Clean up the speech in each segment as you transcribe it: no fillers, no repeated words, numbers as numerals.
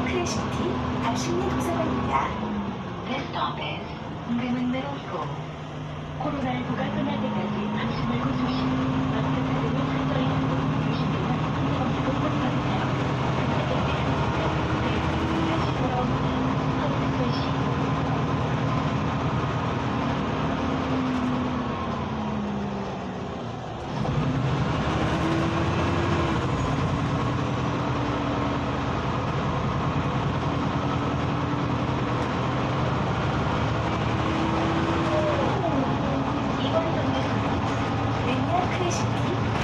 크래시티 답심리 도서관입니다. This stop is Women Middle School. 코로나19가 끝날 때까지 당신을 고수시 마스크 착용을 철저히 하고 유심되면 한꺼번째로 확인받으세요. 다시 돌아옵니다. 선택 시 매니아 크래시티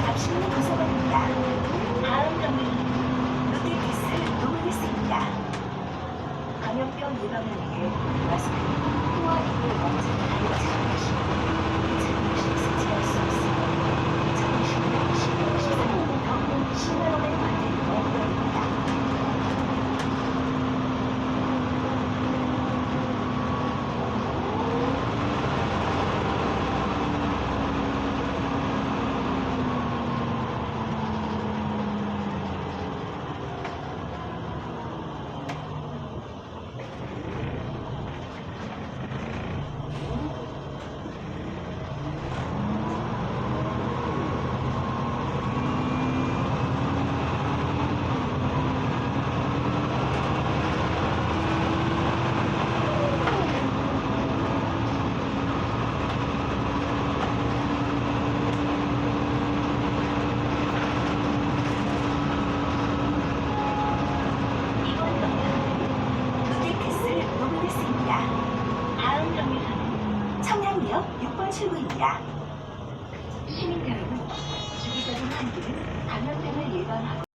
답심리 도서관입니다. 다음 정류소는 롯데기스 노블리스입니다. 감염병 예방을 위해 마스크, 코와 입을 완전히 가리고 착용하시고 2020 스치할 수 없으며 2020년 12월 13일부터 10만 원의 과태료가 부과됩니다. 롯데기스 노블리스입니다. 다음 정류소는 청량리역 6번 출구입니다. 시민 여러분, 주기적인 환기는 감염병을 예방하고